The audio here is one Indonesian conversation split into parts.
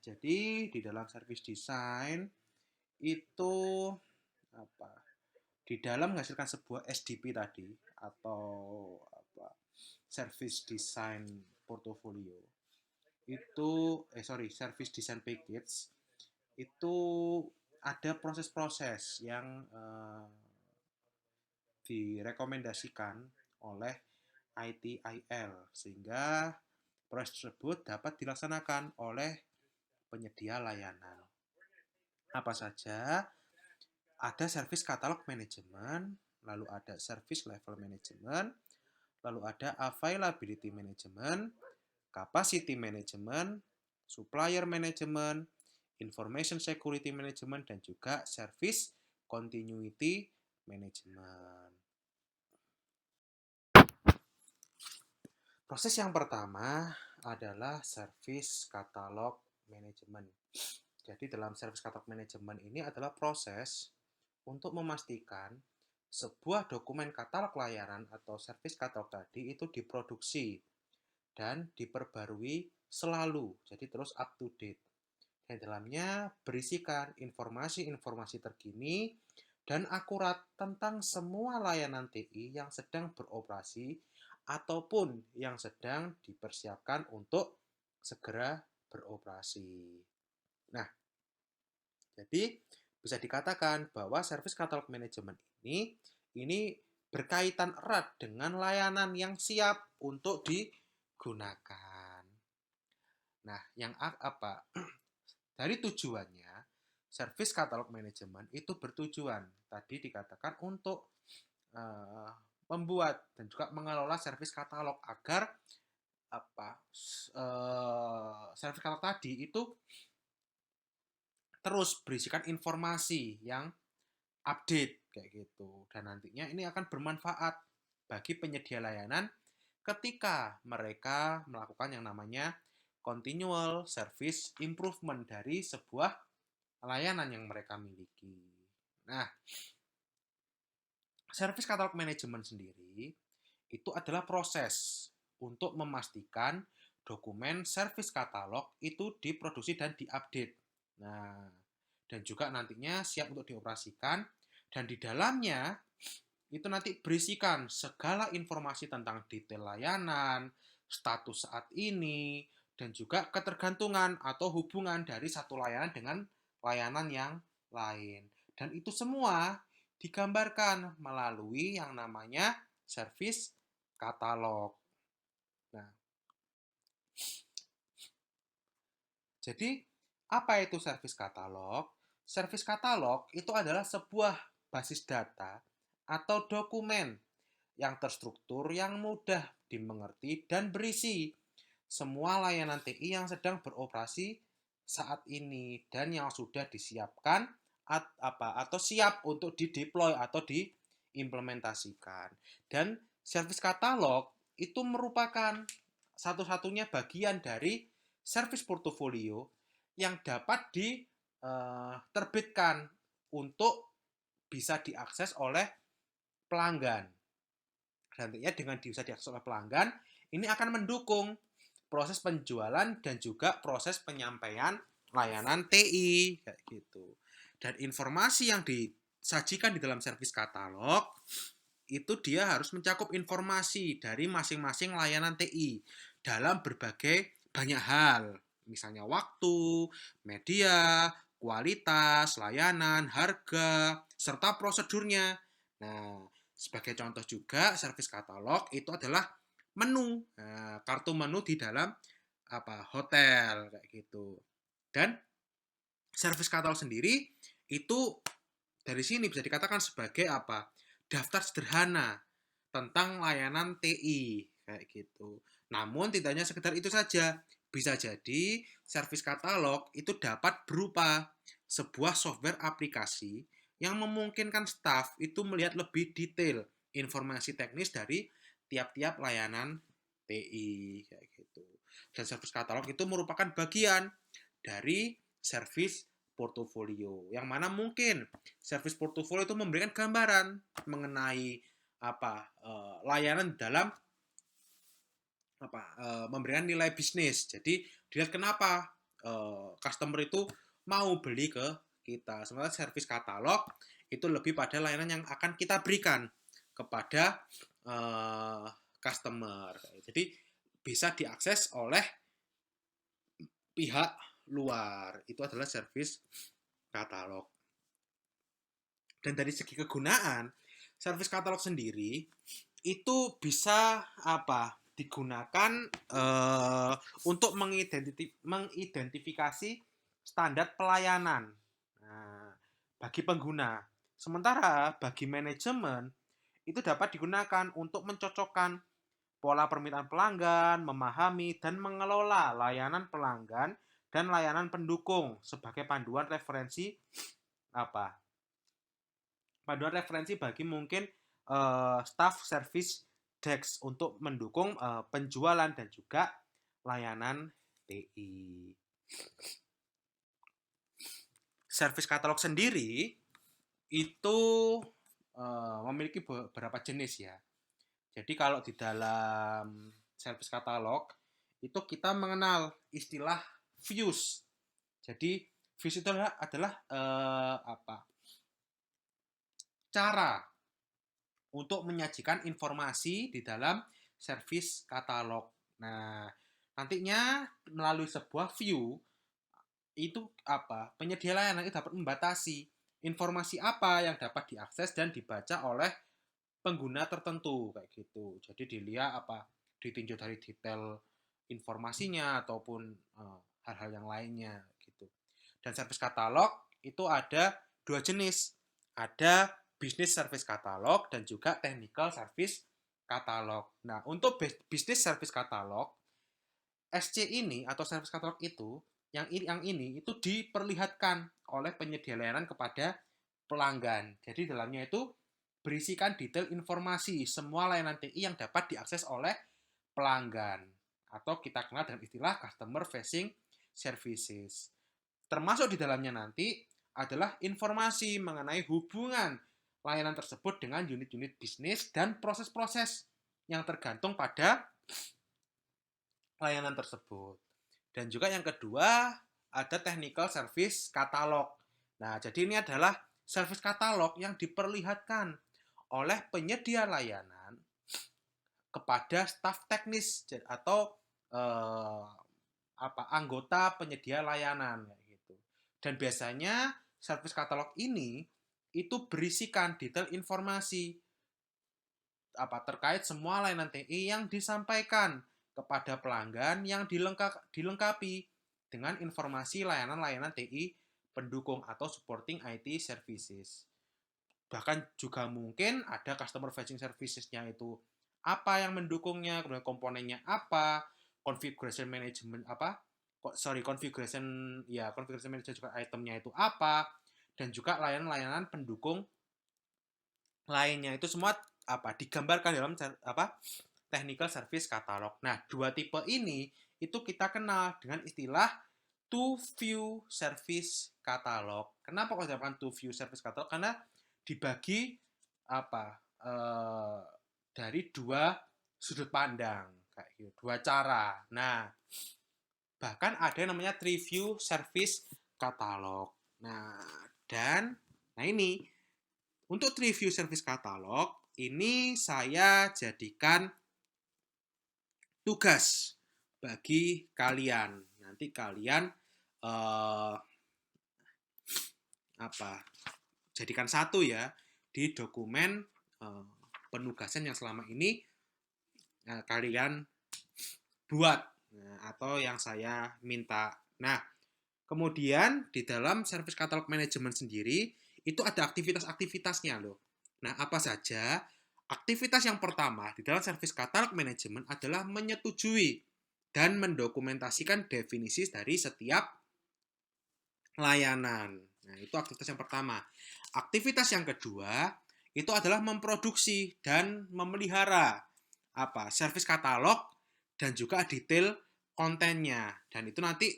jadi di dalam service design itu apa? Di dalam menghasilkan sebuah SDP tadi atau service design portfolio itu service design package itu ada proses-proses yang direkomendasikan oleh ITIL sehingga proses tersebut dapat dilaksanakan oleh penyedia layanan. Apa saja? Ada service catalog management, lalu ada service level management, lalu ada availability management, capacity management, supplier management, information security management, dan juga service continuity management. Proses yang pertama adalah service catalog management. Jadi dalam service catalog management ini adalah proses untuk memastikan sebuah dokumen katalog layanan atau service catalog tadi itu diproduksi dan diperbarui selalu, jadi terus up to date. Di dalamnya berisikan informasi-informasi terkini dan akurat tentang semua layanan TI yang sedang beroperasi ataupun yang sedang dipersiapkan untuk segera beroperasi. Nah, jadi bisa dikatakan bahwa service catalog management ini berkaitan erat dengan layanan yang siap untuk digunakan. Nah, yang apa? Dari tujuannya, service catalog management itu bertujuan tadi dikatakan untuk membuat dan juga mengelola service catalog agar service catalog tadi itu terus berisikan informasi yang update kayak gitu, dan nantinya ini akan bermanfaat bagi penyedia layanan ketika mereka melakukan yang namanya continual service improvement dari sebuah layanan yang mereka miliki. Nah, service catalog management sendiri itu adalah proses untuk memastikan dokumen service catalog itu diproduksi dan diupdate. Nah, dan juga nantinya siap untuk dioperasikan, dan di dalamnya itu nanti berisikan segala informasi tentang detail layanan, status saat ini, dan juga ketergantungan atau hubungan dari satu layanan dengan layanan yang lain. Dan itu semua digambarkan melalui yang namanya service catalog. Nah, jadi apa itu service catalog? Service catalog itu adalah sebuah basis data atau dokumen yang terstruktur, yang mudah dimengerti dan berisi semua layanan TI yang sedang beroperasi saat ini dan yang sudah disiapkan atau siap untuk dideploy atau diimplementasikan. Dan service catalog itu merupakan satu-satunya bagian dari service portfolio yang dapat diterbitkan untuk bisa diakses oleh pelanggan. Nantinya dengan bisa diakses oleh pelanggan, ini akan mendukung proses penjualan dan juga proses penyampaian layanan TI kayak gitu. Dan informasi yang disajikan di dalam service katalog itu dia harus mencakup informasi dari masing-masing layanan TI dalam berbagai banyak hal, misalnya waktu, media, kualitas, layanan, harga, serta prosedurnya. Nah, sebagai contoh juga, service katalog itu adalah menu, kartu menu di dalam hotel kayak gitu. Dan service katalog sendiri itu dari sini bisa dikatakan sebagai daftar sederhana tentang layanan TI kayak gitu. Namun tidak hanya sekedar itu saja, bisa jadi service katalog itu dapat berupa sebuah software aplikasi yang memungkinkan staf itu melihat lebih detail informasi teknis dari tiap-tiap layanan TI kayak gitu. Dan service katalog itu merupakan bagian dari service portofolio, yang mana mungkin service portofolio itu memberikan gambaran mengenai layanan dalam memberikan nilai bisnis. Jadi dilihat kenapa customer itu mau beli ke kita. Sementara service katalog itu lebih pada layanan yang akan kita berikan kepada customer. Jadi bisa diakses oleh pihak luar. Itu adalah service katalog. Dan dari segi kegunaan, service katalog sendiri itu bisa digunakan untuk mengidentifikasi standar pelayanan bagi pengguna. Sementara bagi manajemen itu dapat digunakan untuk mencocokkan pola permintaan pelanggan, memahami dan mengelola layanan pelanggan dan layanan pendukung sebagai panduan referensi bagi mungkin staff service desk untuk mendukung penjualan dan juga layanan TI. Service katalog sendiri itu memiliki beberapa jenis ya. Jadi kalau di dalam service katalog itu kita mengenal istilah views. Jadi views itu adalah cara untuk menyajikan informasi di dalam service katalog. Nah, nantinya melalui sebuah view itu penyedia layanan itu dapat membatasi informasi apa yang dapat diakses dan dibaca oleh pengguna tertentu kayak gitu. Jadi dilihat ditinjau dari detail informasinya ataupun hal-hal yang lainnya gitu. Dan service katalog itu ada 2 jenis. Ada business service katalog dan juga technical service katalog. Nah, untuk business service katalog SC ini atau service katalog itu yang ini itu diperlihatkan oleh penyedia layanan kepada pelanggan. Jadi dalamnya itu berisikan detail informasi semua layanan TI yang dapat diakses oleh pelanggan atau kita kenal dengan istilah customer facing services. Termasuk di dalamnya nanti adalah informasi mengenai hubungan layanan tersebut dengan unit-unit bisnis dan proses-proses yang tergantung pada layanan tersebut. Dan juga yang kedua, ada technical service katalog. Nah, jadi ini adalah service katalog yang diperlihatkan oleh penyedia layanan kepada staf teknis atau anggota penyedia layanan gitu. Dan biasanya service katalog ini itu berisikan detail informasi terkait semua layanan TI yang disampaikan kepada pelanggan yang dilengkapi dengan informasi layanan-layanan TI pendukung atau supporting IT services. Bahkan juga mungkin ada customer facing services-nya itu apa yang mendukungnya, kemudian komponennya apa, configuration management configuration manager juga itemnya itu apa, dan juga layanan-layanan pendukung lainnya itu semua digambarkan dalam technical service katalog. Nah, 2 tipe ini itu kita kenal dengan istilah two view service katalog. Kenapa kok disebutkan two view service katalog? Karena dibagi dari 2 sudut pandang kayak gitu, 2 cara. Nah, bahkan ada yang namanya three view service katalog. Nah, ini untuk three view service katalog ini saya jadikan tugas bagi kalian. Nanti kalian jadikan satu ya di dokumen penugasan yang selama ini kalian buat atau yang saya minta. Nah, kemudian di dalam service katalog manajemen sendiri itu ada aktivitas-aktivitasnya loh. Nah, apa saja? Aktivitas yang pertama di dalam service katalog manajemen adalah menyetujui dan mendokumentasikan definisi dari setiap layanan. Nah, itu aktivitas yang pertama. Aktivitas yang kedua itu adalah memproduksi dan memelihara service katalog dan juga detail kontennya. Dan itu nanti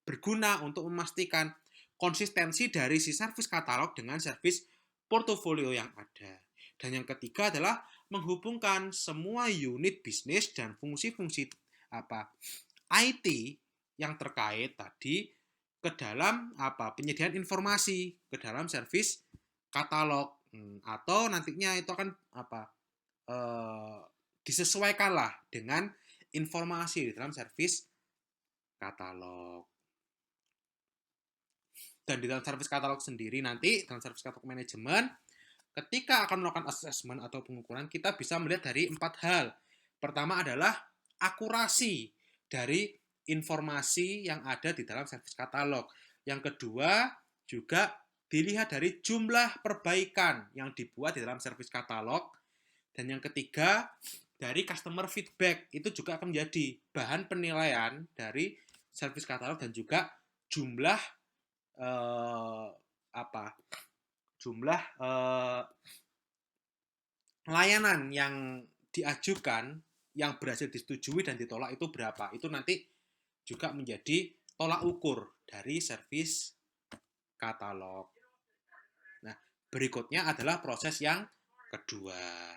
berguna untuk memastikan konsistensi dari si service katalog dengan service portofolio yang ada. Dan yang ketiga adalah menghubungkan semua unit bisnis dan fungsi-fungsi IT yang terkait tadi ke dalam penyediaan informasi ke dalam service katalog. Atau nantinya itu akan disesuaikanlah dengan informasi di dalam service katalog. Dan di dalam service katalog sendiri nanti, dalam service katalog manajemen, ketika akan melakukan assessment atau pengukuran, kita bisa melihat dari 4 hal. Pertama adalah akurasi dari informasi yang ada di dalam service katalog. Yang kedua, juga dilihat dari jumlah perbaikan yang dibuat di dalam service katalog. Dan yang ketiga, dari customer feedback. Itu juga akan menjadi bahan penilaian dari service katalog dan juga jumlah layanan yang diajukan yang berhasil disetujui dan ditolak itu berapa. Itu nanti juga menjadi tolak ukur dari service katalog. Nah, berikutnya adalah proses yang kedua.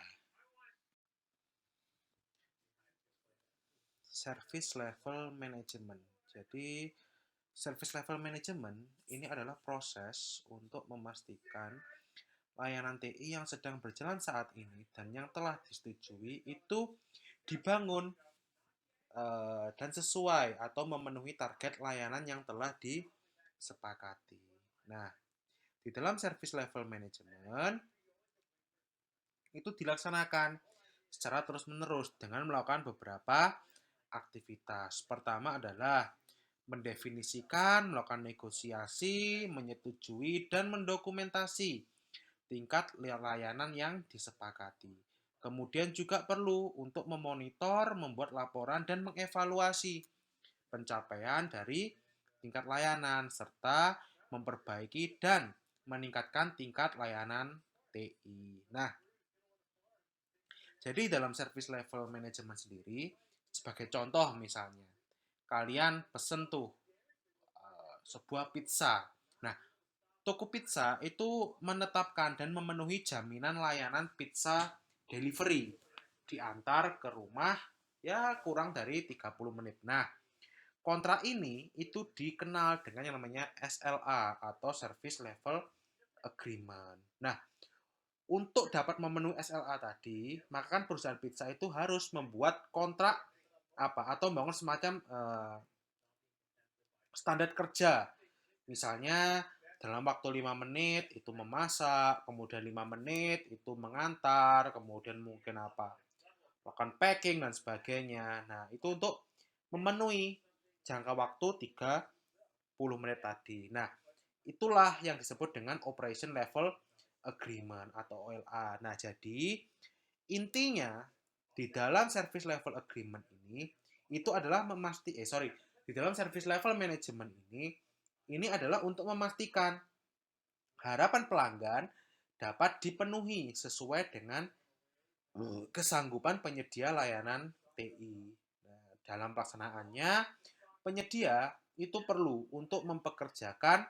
Service level management. Jadi, service level management ini adalah proses untuk memastikan layanan TI yang sedang berjalan saat ini dan yang telah disetujui itu dibangun dan sesuai atau memenuhi target layanan yang telah disepakati. Nah, di dalam service level management itu dilaksanakan secara terus-menerus dengan melakukan beberapa aktivitas. Pertama adalah mendefinisikan, melakukan negosiasi, menyetujui, dan mendokumentasi tingkat layanan yang disepakati. Kemudian juga perlu untuk memonitor, membuat laporan, dan mengevaluasi pencapaian dari tingkat layanan, serta memperbaiki dan meningkatkan tingkat layanan TI. Nah, jadi dalam service level management sendiri, sebagai contoh misalnya, kalian pesen tuh sebuah pizza. Nah, toko pizza itu menetapkan dan memenuhi jaminan layanan pizza delivery diantar ke rumah ya kurang dari 30 menit. Nah, kontrak ini itu dikenal dengan yang namanya SLA atau Service Level Agreement. Nah, untuk dapat memenuhi SLA tadi, maka kan perusahaan pizza itu harus membuat kontrak atau membangun semacam standar kerja. Misalnya dalam waktu 5 menit itu memasak, kemudian 5 menit itu mengantar, kemudian mungkin melakukan packing dan sebagainya. Nah, itu untuk memenuhi jangka waktu 30 menit tadi. Nah, itulah yang disebut dengan Operation Level Agreement atau OLA. Nah, jadi intinya di dalam Service Level Agreement ini itu adalah di dalam Service Level Management ini adalah untuk memastikan harapan pelanggan dapat dipenuhi sesuai dengan kesanggupan penyedia layanan TI. Nah, dalam pelaksanaannya, penyedia itu perlu untuk mempekerjakan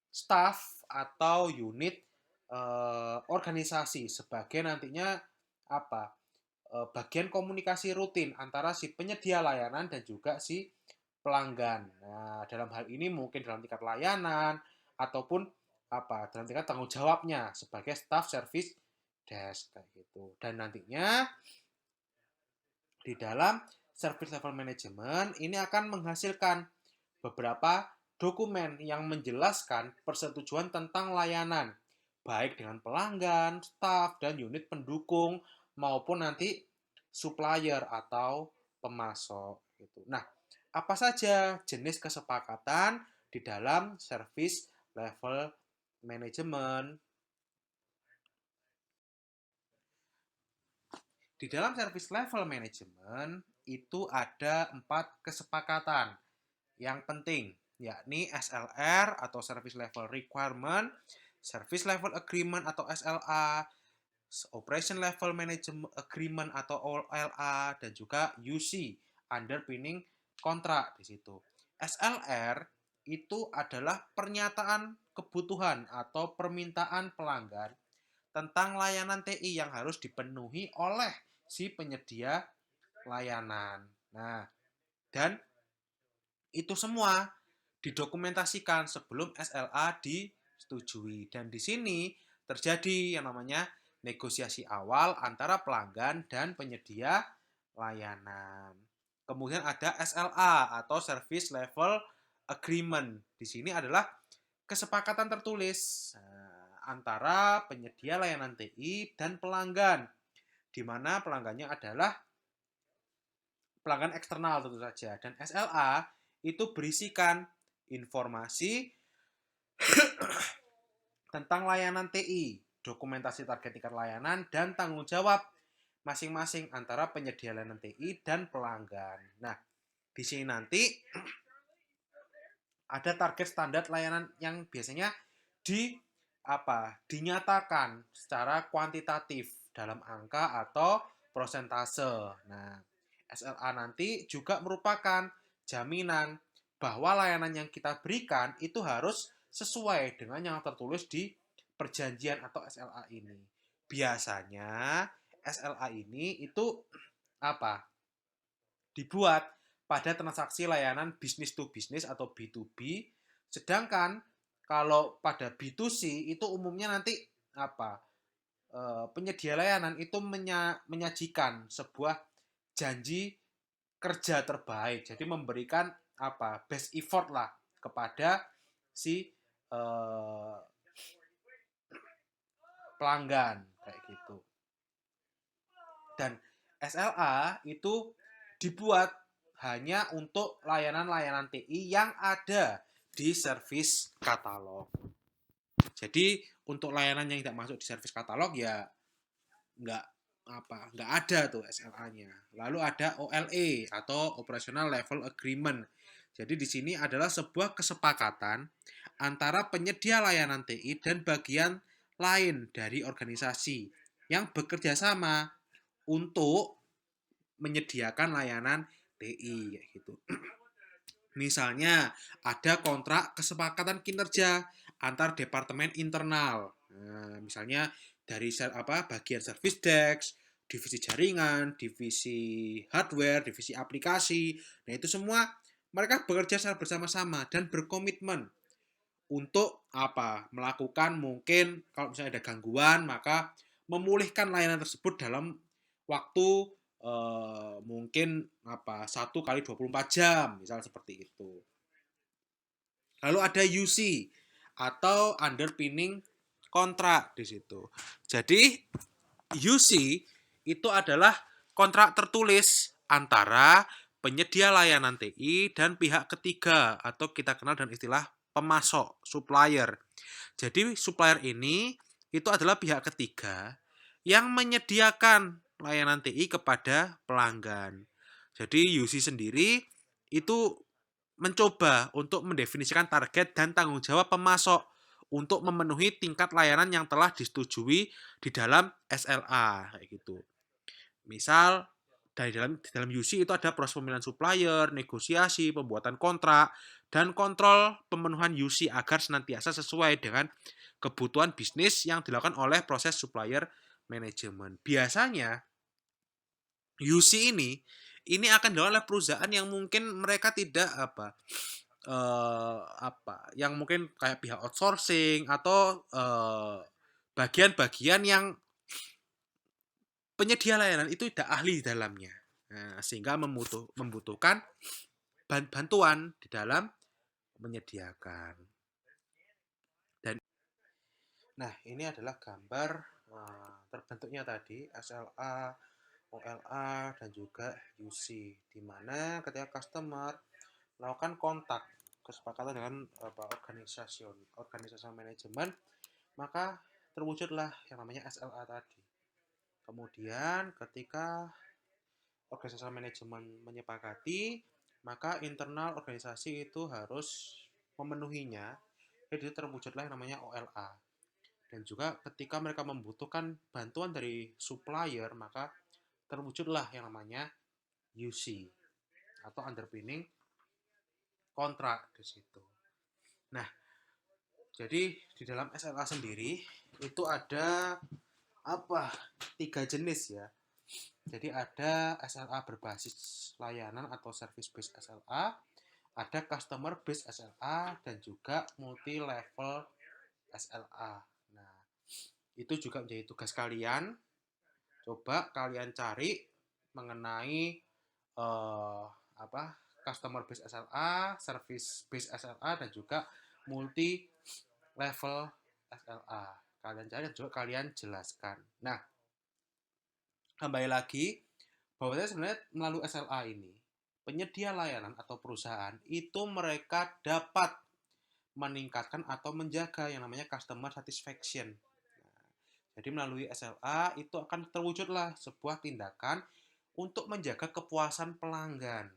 staf atau unit organisasi sebagai nantinya bagian komunikasi rutin antara si penyedia layanan dan juga si pelanggan. Nah, dalam hal ini mungkin dalam tingkat layanan ataupun dalam tingkat tanggung jawabnya sebagai staff service desk kayak gitu. Dan nantinya di dalam service level management ini akan menghasilkan beberapa dokumen yang menjelaskan persetujuan tentang layanan baik dengan pelanggan, staff, dan unit pendukung maupun nanti supplier atau pemasok gitu. Nah, apa saja jenis kesepakatan di dalam service level management? Di dalam service level management itu ada 4 kesepakatan yang penting, yakni SLR atau Service Level Requirement, Service Level Agreement atau SLA, Operation Level Management Agreement atau OLA, dan juga UC, Underpinning Contract di situ. SLR itu adalah pernyataan kebutuhan atau permintaan pelanggan tentang layanan TI yang harus dipenuhi oleh si penyedia layanan. Nah, dan itu semua didokumentasikan sebelum SLA disetujui. Dan di sini terjadi yang namanya negosiasi awal antara pelanggan dan penyedia layanan. Kemudian ada SLA atau Service Level Agreement. Di sini adalah kesepakatan tertulis antara penyedia layanan TI dan pelanggan, di mana pelanggannya adalah pelanggan eksternal tentu saja. Dan SLA itu berisikan informasi tentang layanan TI, dokumentasi target tingkat layanan, dan tanggung jawab masing-masing antara penyedia layanan TI dan pelanggan. Nah, di sini nanti ada target standar layanan yang biasanya dinyatakan secara kuantitatif dalam angka atau prosentase. Nah, SLA nanti juga merupakan jaminan bahwa layanan yang kita berikan itu harus sesuai dengan yang tertulis di perjanjian atau SLA ini. Biasanya SLA ini itu dibuat pada transaksi layanan business to business atau B2B, sedangkan kalau pada B2C itu umumnya nanti penyedia layanan itu menyajikan sebuah janji kerja terbaik, jadi memberikan best effort lah kepada si pelanggan kayak gitu. Dan SLA itu dibuat hanya untuk layanan-layanan TI yang ada di service katalog. Jadi untuk layanan yang tidak masuk di service katalog ya nggak ada tuh SLA-nya. Lalu ada OLE atau Operational Level Agreement. Jadi di sini adalah sebuah kesepakatan antara penyedia layanan TI dan bagian lain dari organisasi yang bekerja sama untuk menyediakan layanan TI kayak gitu. Misalnya ada kontrak kesepakatan kinerja antar departemen internal. Nah, misalnya dari bagian service desk, divisi jaringan, divisi hardware, divisi aplikasi. Nah, itu semua mereka bekerja secara bersama-sama dan berkomitmen untuk melakukan mungkin kalau misalnya ada gangguan maka memulihkan layanan tersebut dalam waktu mungkin 1 kali 24 jam misal seperti itu. Lalu ada UC atau underpinning kontrak di situ. Jadi UC itu adalah kontrak tertulis antara penyedia layanan TI dan pihak ketiga atau kita kenal dengan istilah pemasok, supplier. Jadi supplier ini itu adalah pihak ketiga yang menyediakan layanan TI kepada pelanggan. Jadi UC sendiri itu mencoba untuk mendefinisikan target dan tanggung jawab pemasok untuk memenuhi tingkat layanan yang telah disetujui di dalam SLA kayak gitu. Misal di dalam UC itu ada proses pemilihan supplier, negosiasi, pembuatan kontrak, dan kontrol pemenuhan UC agar senantiasa sesuai dengan kebutuhan bisnis yang dilakukan oleh proses supplier management. Biasanya UC ini akan dilakukan oleh perusahaan yang mungkin mereka tidak yang mungkin kayak pihak outsourcing atau bagian-bagian yang penyedia layanan itu tidak ahli di dalamnya. Nah, sehingga membutuhkan bantuan di dalam menyediakan. Dan nah, ini adalah gambar terbentuknya tadi SLA, OLA dan juga UC, di mana ketika customer melakukan kontak kesepakatan dengan organisasi manajemen, maka terwujudlah yang namanya SLA tadi. Kemudian ketika organisasi manajemen menyepakati, maka internal organisasi itu harus memenuhinya. Jadi terwujudlah yang namanya OLA. Dan juga ketika mereka membutuhkan bantuan dari supplier, maka terwujudlah yang namanya UC atau underpinning kontrak di situ. Nah, jadi di dalam SLA sendiri itu ada 3 jenis ya. Jadi ada SLA berbasis layanan atau service based SLA, ada customer base SLA dan juga multi level SLA. Nah, itu juga menjadi tugas kalian. Coba kalian cari mengenai eh, apa customer base SLA, service base SLA dan juga multi level SLA. Kalian cari dan juga kalian jelaskan. Nah, kembali lagi bahwa sebenarnya melalui SLA ini penyedia layanan atau perusahaan itu mereka dapat meningkatkan atau menjaga yang namanya customer satisfaction. Jadi melalui SLA itu akan terwujudlah sebuah tindakan untuk menjaga kepuasan pelanggan.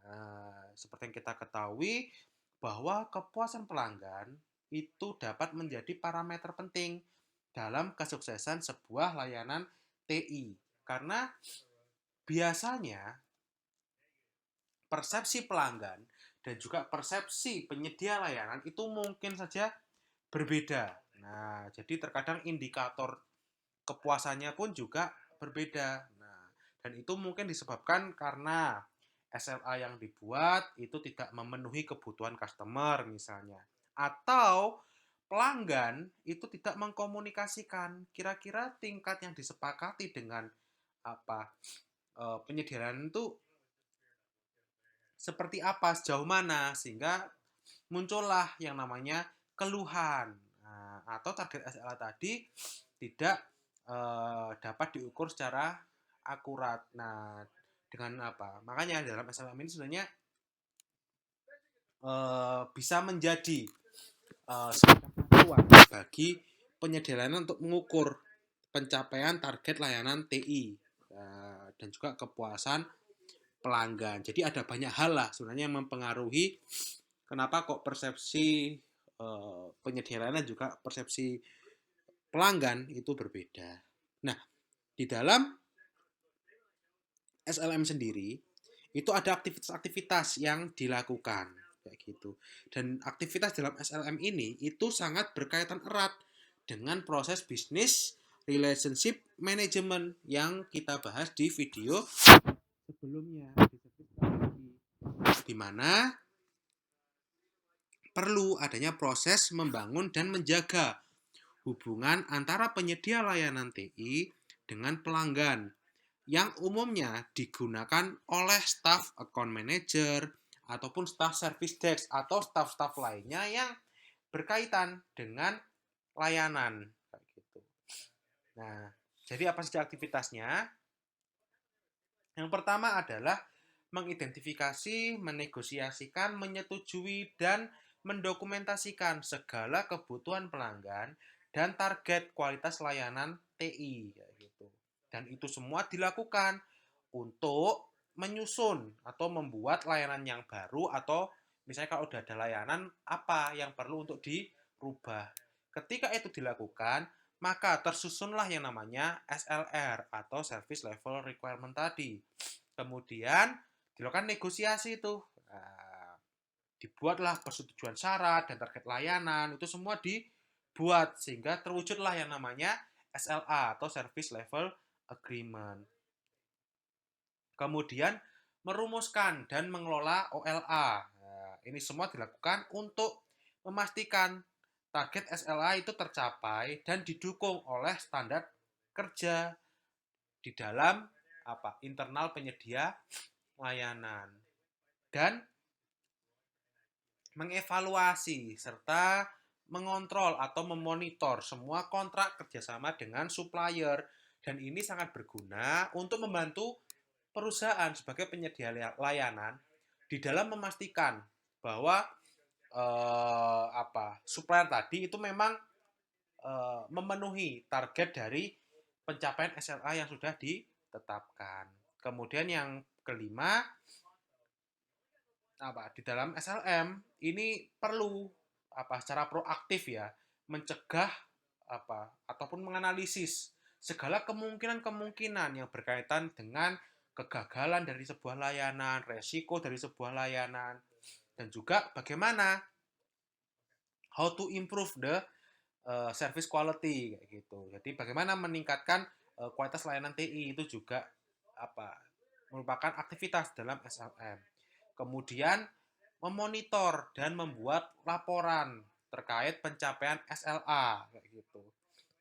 Nah, seperti yang kita ketahui bahwa kepuasan pelanggan itu dapat menjadi parameter penting dalam kesuksesan sebuah layanan TI. Karena biasanya persepsi pelanggan dan juga persepsi penyedia layanan itu mungkin saja berbeda. Nah, jadi terkadang indikator kepuasannya pun juga berbeda. Nah, dan itu mungkin disebabkan karena SLA yang dibuat itu tidak memenuhi kebutuhan customer misalnya. Atau pelanggan itu tidak mengkomunikasikan kira-kira tingkat yang disepakati dengan apa penyedia layanan itu seperti apa, sejauh mana, sehingga muncullah yang namanya keluhan. Nah, atau target SLA tadi tidak dapat diukur secara akurat. Nah, dengan apa? Makanya dalam SLM ini sebenarnya bisa menjadi semacam acuan bagi penyedia layanan untuk mengukur pencapaian target layanan TI dan juga kepuasan pelanggan. Jadi ada banyak hal lah sebenarnya yang mempengaruhi kenapa kok persepsi penyedia layanan juga persepsi pelanggan itu berbeda. Nah, di dalam SLM sendiri itu ada aktivitas-aktivitas yang dilakukan kayak gitu. Dan aktivitas dalam SLM ini itu sangat berkaitan erat dengan proses bisnis relationship management yang kita bahas di video sebelumnya, di mana perlu adanya proses membangun dan menjaga hubungan antara penyedia layanan TI dengan pelanggan yang umumnya digunakan oleh staff account manager ataupun staff service desk atau staff-staff lainnya yang berkaitan dengan layanan. Nah, jadi apa saja aktivitasnya? Yang pertama adalah mengidentifikasi, menegosiasikan, menyetujui, dan mendokumentasikan segala kebutuhan pelanggan dan target kualitas layanan TI. Dan itu semua dilakukan untuk menyusun atau membuat layanan yang baru atau misalnya kalau udah ada layanan apa yang perlu untuk dirubah. Ketika itu dilakukan, maka tersusunlah yang namanya SLR atau Service Level Requirement tadi. Kemudian dilakukan negosiasi itu. Nah, dibuatlah persetujuan syarat dan target layanan, itu semua dibuat sehingga terwujudlah yang namanya SLA atau Service Level Agreement. Kemudian merumuskan dan mengelola OLA. Nah, ini semua dilakukan untuk memastikan target SLA itu tercapai dan didukung oleh standar kerja di dalam internal penyedia layanan dan mengevaluasi serta mengontrol atau memonitor semua kontrak kerjasama dengan supplier, dan ini sangat berguna untuk membantu perusahaan sebagai penyedia layanan di dalam memastikan bahwa supplier tadi itu memang memenuhi target dari pencapaian SLA yang sudah ditetapkan. Kemudian yang kelima, di dalam SLM ini perlu secara proaktif ya mencegah ataupun menganalisis segala kemungkinan-kemungkinan yang berkaitan dengan kegagalan dari sebuah layanan, resiko dari sebuah layanan, dan juga bagaimana how to improve the service quality kayak gitu. Jadi bagaimana meningkatkan kualitas layanan TI itu juga merupakan aktivitas dalam SLM. Kemudian memonitor dan membuat laporan terkait pencapaian SLA kayak gitu.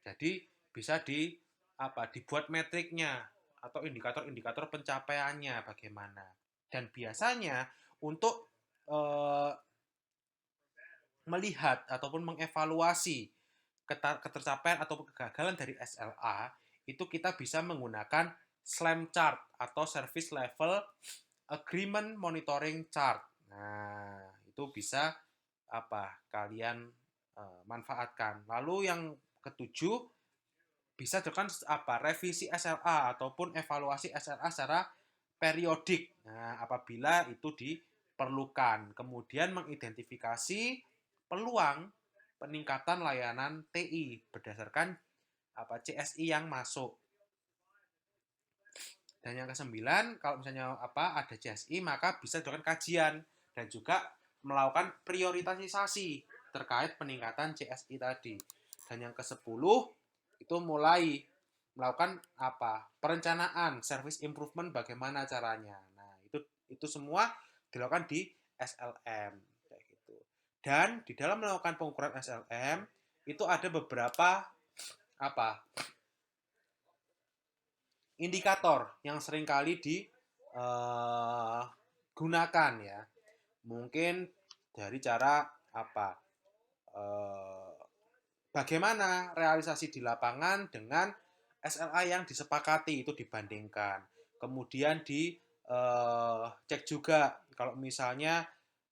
Jadi bisa dibuat metriknya atau indikator-indikator pencapaiannya bagaimana. Dan biasanya untuk eh, melihat ataupun mengevaluasi ketercapaian atau kegagalan dari SLA itu kita bisa menggunakan SLAM chart atau Service Level Agreement Monitoring Chart. Nah, itu bisa kalian manfaatkan. Lalu yang ketujuh bisa dilakukan revisi SLA ataupun evaluasi SLA secara periodik. Nah, apabila itu diperlukan. Kemudian mengidentifikasi peluang peningkatan layanan TI berdasarkan CSI yang masuk. Dan yang kesembilan, kalau misalnya ada CSI, maka bisa dilakukan kajian dan juga melakukan prioritasasi terkait peningkatan CSI tadi. Dan yang ke-10 itu mulai melakukan perencanaan service improvement bagaimana caranya. Nah, itu semua dilakukan di SLM kayak gitu. Dan di dalam melakukan pengukuran SLM itu ada beberapa indikator yang seringkali digunakan ya. Mungkin dari cara bagaimana realisasi di lapangan dengan SLA yang disepakati itu dibandingkan. Kemudian cek juga kalau misalnya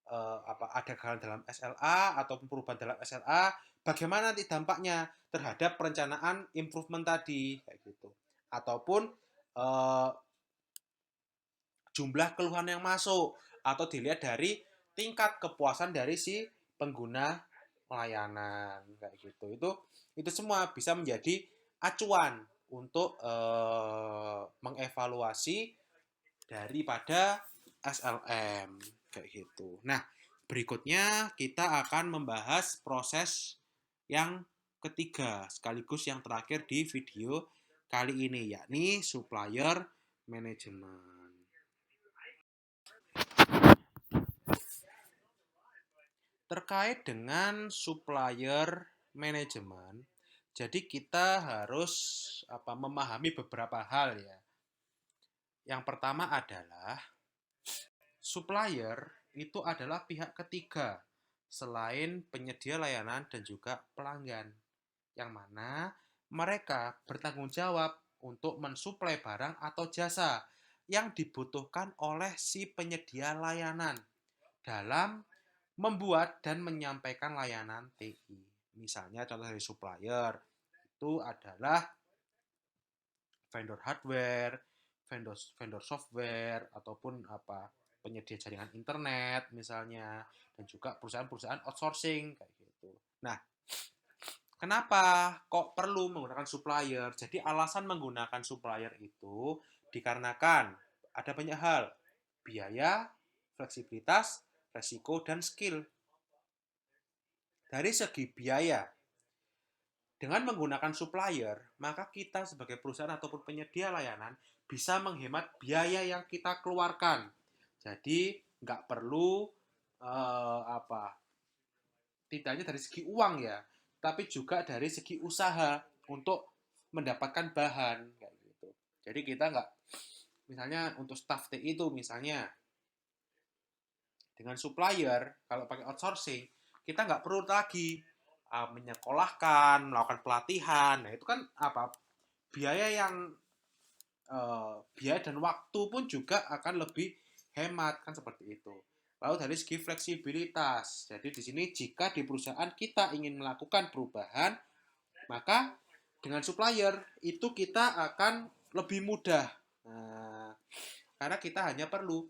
ada kegagalan dalam SLA ataupun perubahan dalam SLA, bagaimana nanti dampaknya terhadap perencanaan improvement tadi kayak gitu. Ataupun jumlah keluhan yang masuk atau dilihat dari tingkat kepuasan dari si pengguna layanan kayak gitu. Itu semua bisa menjadi acuan untuk mengevaluasi daripada SLM kayak gitu. Nah, berikutnya kita akan membahas proses yang ketiga sekaligus yang terakhir di video kali ini, yakni supplier management. Terkait dengan supplier management, jadi kita harus memahami beberapa hal ya. Yang pertama adalah supplier itu adalah pihak ketiga selain penyedia layanan dan juga pelanggan, yang mana mereka bertanggung jawab untuk mensuplai barang atau jasa yang dibutuhkan oleh si penyedia layanan dalam membuat dan menyampaikan layanan TI. Misalnya contoh dari supplier itu adalah vendor hardware, vendor software ataupun penyedia jaringan internet misalnya, dan juga perusahaan-perusahaan outsourcing kayak gitu. Nah, kenapa kok perlu menggunakan supplier? Jadi alasan menggunakan supplier itu dikarenakan ada banyak hal, biaya, fleksibilitas, resiko, dan skill. Dari segi biaya, dengan menggunakan supplier, maka kita sebagai perusahaan ataupun penyedia layanan bisa menghemat biaya yang kita keluarkan. Jadi nggak perlu tidak hanya dari segi uang ya, tapi juga dari segi usaha untuk mendapatkan bahan kayak gitu. Jadi kita nggak, misalnya untuk staff TI itu misalnya dengan supplier kalau pakai outsourcing kita nggak perlu lagi menyekolahkan, melakukan pelatihan. Nah, itu kan biaya yang biaya dan waktu pun juga akan lebih hemat kan seperti itu. Lalu dari segi fleksibilitas. Jadi di sini jika di perusahaan kita ingin melakukan perubahan, maka dengan supplier itu kita akan lebih mudah. Nah, karena kita hanya perlu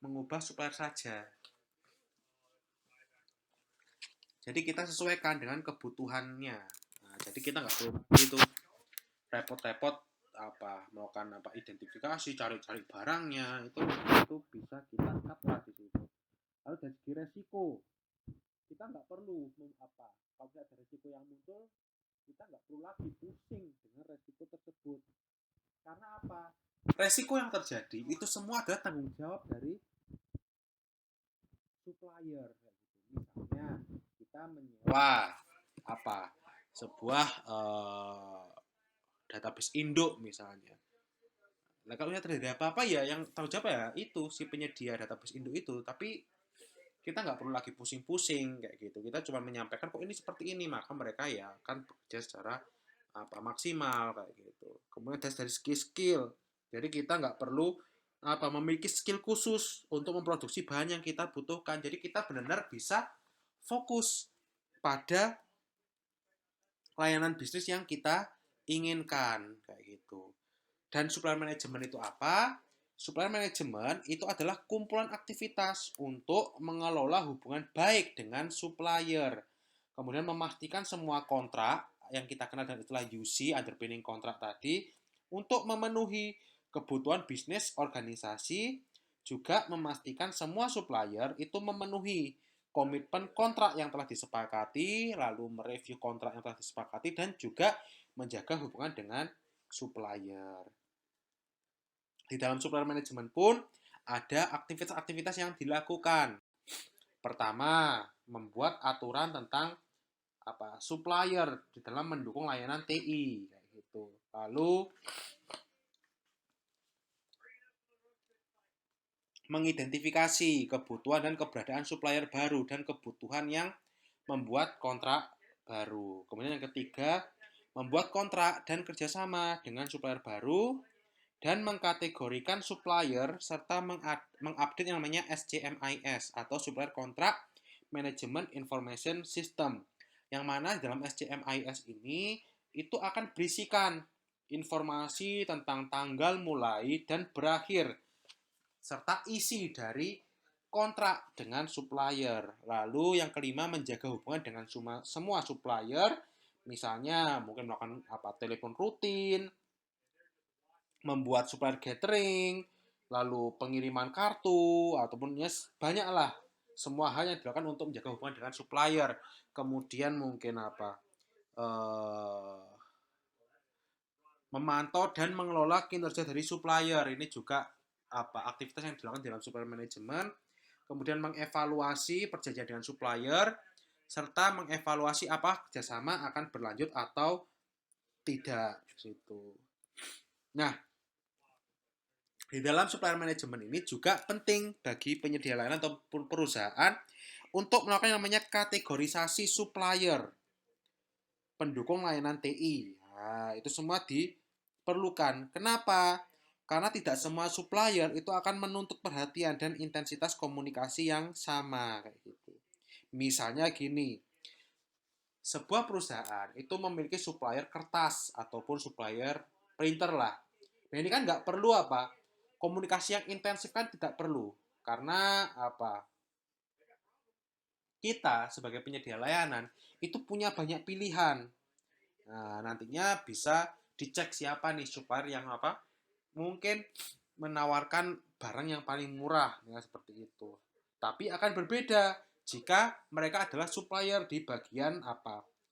mengubah supplier saja. Jadi kita sesuaikan dengan kebutuhannya. Nah, jadi kita nggak perlu itu repot-repot melakukan identifikasi, cari-cari barangnya, itu bisa kita cut lah di situ. Lalu dari segi resiko, kita nggak perlu kalau ada resiko yang muncul, kita nggak perlu lagi pusing dengan resiko tersebut. Karena apa? Resiko yang terjadi itu semua adalah tanggung jawab dari supplier kayak gitu. Misalnya kita menyewa sebuah database induk misalnya. Nah, kalau terjadi apa-apa ya yang tahu jawab ya itu si penyedia database induk itu. Tapi kita nggak perlu lagi pusing-pusing kayak gitu. Kita cuma menyampaikan kok ini seperti ini, maka mereka ya akan bekerja secara maksimal kayak gitu. Kemudian dari skill. Jadi kita nggak perlu memiliki skill khusus untuk memproduksi bahan yang kita butuhkan. Jadi kita benar-benar bisa fokus pada layanan bisnis yang kita inginkan kayak gitu. Dan supplier management itu apa? Supplier management itu adalah kumpulan aktivitas untuk mengelola hubungan baik dengan supplier. Kemudian memastikan semua kontrak yang kita kenal dengan istilah UC, underpinning kontrak tadi, untuk memenuhi kebutuhan bisnis organisasi, juga memastikan semua supplier itu memenuhi komitmen kontrak yang telah disepakati, lalu mereview kontrak yang telah disepakati, dan juga menjaga hubungan dengan supplier. Di dalam supplier management pun ada aktivitas-aktivitas yang dilakukan. Pertama, membuat aturan tentang supplier di dalam mendukung layanan TI kayak gitu. Lalu mengidentifikasi kebutuhan dan keberadaan supplier baru dan kebutuhan yang membuat kontrak baru. Kemudian yang ketiga, membuat kontrak dan kerjasama dengan supplier baru dan mengkategorikan supplier serta mengupdate yang namanya SCMIS atau Supplier Contract Management Information System. Yang mana dalam SCMIS ini itu akan berisikan informasi tentang tanggal mulai dan berakhir serta isi dari kontrak dengan supplier. Lalu yang kelima, menjaga hubungan dengan semua supplier, misalnya mungkin melakukan telepon rutin, membuat supplier gathering, lalu pengiriman kartu, ataupun ya banyaklah semua hal yang dilakukan untuk menjaga hubungan dengan supplier. Kemudian mungkin memantau dan mengelola kinerja dari supplier. Ini juga aktivitas yang dilakukan dalam supplier management. Kemudian mengevaluasi perjanjian dengan supplier serta mengevaluasi kerjasama akan berlanjut atau tidak gitu. Nah, di dalam supplier management ini juga penting bagi penyedia layanan ataupun perusahaan untuk melakukan yang namanya kategorisasi supplier pendukung layanan TI. Nah, itu semua diperlukan. Kenapa? Karena tidak semua supplier itu akan menuntut perhatian dan intensitas komunikasi yang sama kayak gitu. Misalnya gini, sebuah perusahaan itu memiliki supplier kertas ataupun supplier printer lah. Nah ini kan nggak perlu komunikasi yang intensif kan tidak perlu karena kita sebagai penyedia layanan itu punya banyak pilihan. Nah, nantinya bisa dicek siapa nih supplier yang mungkin menawarkan barang yang paling murah ya seperti itu. Tapi akan berbeda jika mereka adalah supplier di bagian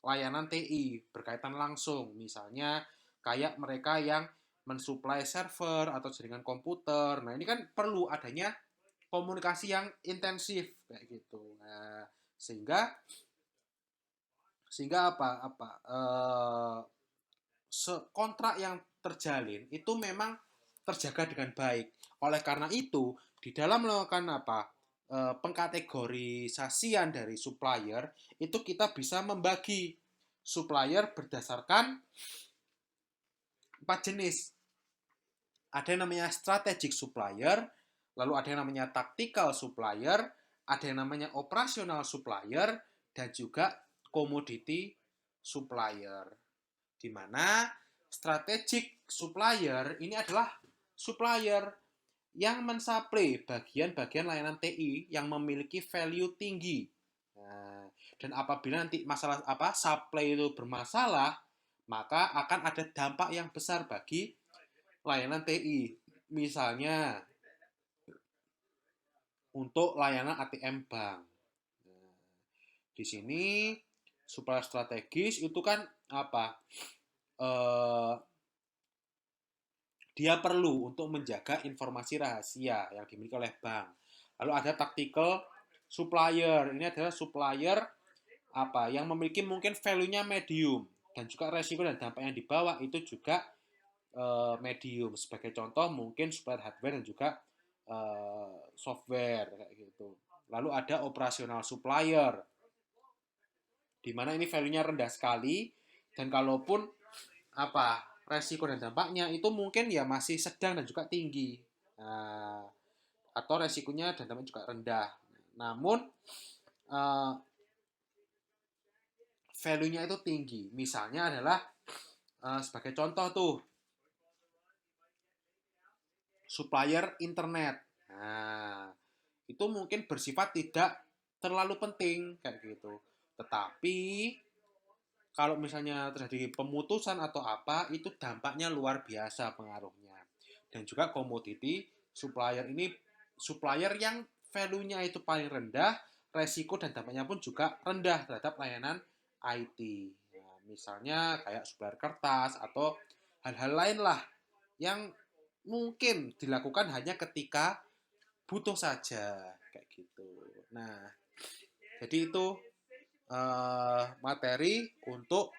layanan TI berkaitan langsung. Misalnya kayak mereka yang mensuplai server atau jaringan komputer. Nah, ini kan perlu adanya komunikasi yang intensif kayak gitu. Nah, sehingga kontrak yang terjalin itu memang terjaga dengan baik. Oleh karena itu, di dalam melakukan pengkategorisasian dari supplier, itu kita bisa membagi supplier berdasarkan 4 jenis. Ada yang namanya strategic supplier, lalu ada yang namanya tactical supplier, ada yang namanya operational supplier, dan juga commodity supplier. Di mana strategic supplier ini adalah supplier yang mensuplai bagian-bagian layanan TI yang memiliki value tinggi. Nah, dan apabila nanti masalah supply itu bermasalah, maka akan ada dampak yang besar bagi layanan TI. Misalnya untuk layanan ATM bank. Nah, di sini supplier strategis itu kan dia perlu untuk menjaga informasi rahasia yang dimiliki oleh bank. Lalu ada tactical supplier. Ini adalah supplier apa yang memiliki mungkin value-nya medium dan juga resiko dan dampak yang dibawa itu juga medium. Sebagai contoh mungkin supplier hardware dan juga software kayak gitu. Lalu ada operasional supplier di mana ini value-nya rendah sekali dan kalaupun apa resiko dan dampaknya itu mungkin ya masih sedang dan juga tinggi. Nah, atau resikonya dan dampaknya juga rendah. Namun value-nya itu tinggi. Misalnya adalah sebagai contoh tuh supplier internet. Nah, itu mungkin bersifat tidak terlalu penting kayak gitu. Tetapi kalau misalnya terjadi pemutusan atau apa, itu dampaknya luar biasa pengaruhnya. Dan juga komoditi supplier ini supplier yang value-nya itu paling rendah, resiko dan dampaknya pun juga rendah terhadap layanan IT. Nah, misalnya kayak supplier kertas atau hal-hal lain lah yang mungkin dilakukan hanya ketika butuh saja kayak gitu. Nah, jadi itu materi untuk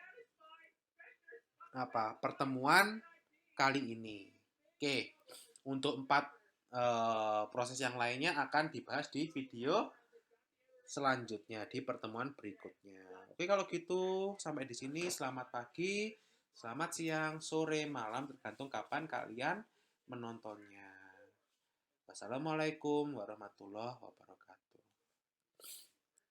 apa pertemuan kali ini. Oke, untuk 4 proses yang lainnya akan dibahas di video selanjutnya di pertemuan berikutnya. Oke, kalau gitu sampai di sini. Selamat pagi, selamat siang, sore, malam tergantung kapan kalian menontonnya. Wassalamualaikum warahmatullahi wabarakatuh.